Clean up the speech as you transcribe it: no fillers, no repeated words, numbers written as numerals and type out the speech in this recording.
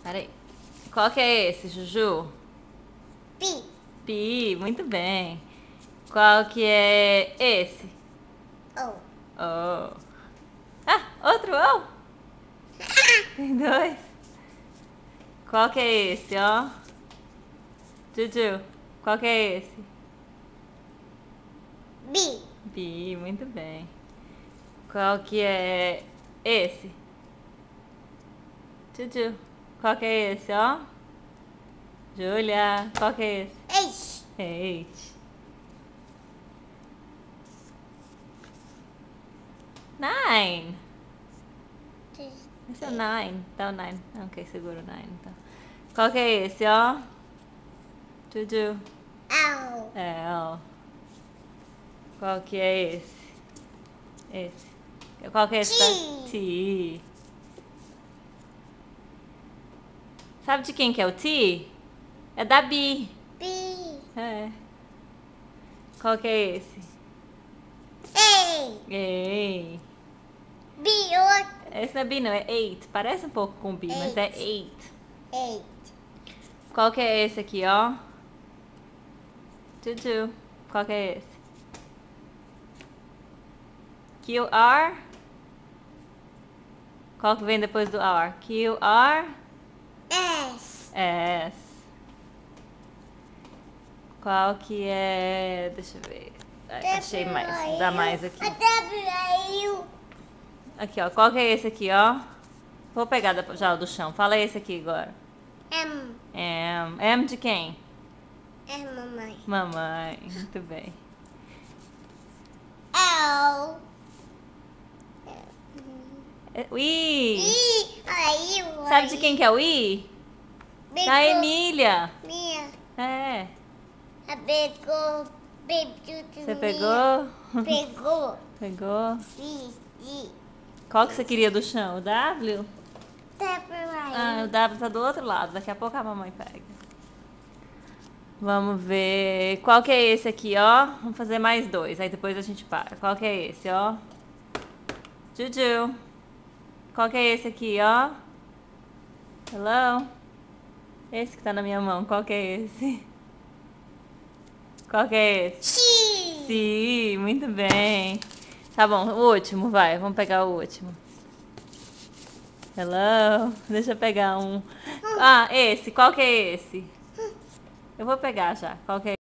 Peraí. Qual que é esse, Juju? Pi. Pi, muito bem. Qual que é esse? O. Oh. Ah, outro O? Tem dois. Qual que é esse, ó? Juju, qual que é esse? Bi. Bi, muito bem. Qual que é esse? Juju, qual que é esse, ó? Júlia, qual que é esse? H. H. Nine. Esse é o nine. Dá o nine. Ok, segura o nine, então. Qual que é esse, ó? Juju. L. L. Qual que é esse? Esse. Qual que é esse? T. T. Sabe de quem que é o T? É da Bi. B. É. Qual que é esse? A. Ei. B. Or. Esse não é Bi, não. É eight. Parece um pouco com Bi, mas é eight. 8. Qual que é esse aqui, ó? Juju. Qual que é esse? QR. Qual que vem depois do R? QR. S. S. Qual que é... Deixa eu ver. Achei mais. Dá mais aqui. W. Aqui, ó. Qual que é esse aqui, ó? Vou pegar já o do chão. Fala esse aqui agora. M. M. M de quem? É mamãe. Mamãe. Muito bem. L. O I. I. Aí, Sabe de quem que é o I? Da Emília. Minha. É. Pegou. Você pegou? Pegou. Pegou. I. Qual que você queria do chão? O W? W. O W tá do outro lado. Daqui a pouco a mamãe pega. Vamos ver. Qual que é esse aqui, ó? Vamos fazer mais dois. Aí depois a gente para. Qual que é esse, ó? Juju. Qual que é esse aqui, ó? Hello? Esse que tá na minha mão. Qual que é esse? Qual que é esse? X. Sim, muito bem. Tá bom, o último, vai. Vamos pegar o último. Hello? Deixa eu pegar um. Ah, esse. Qual que é esse? Eu vou pegar já. Qual que é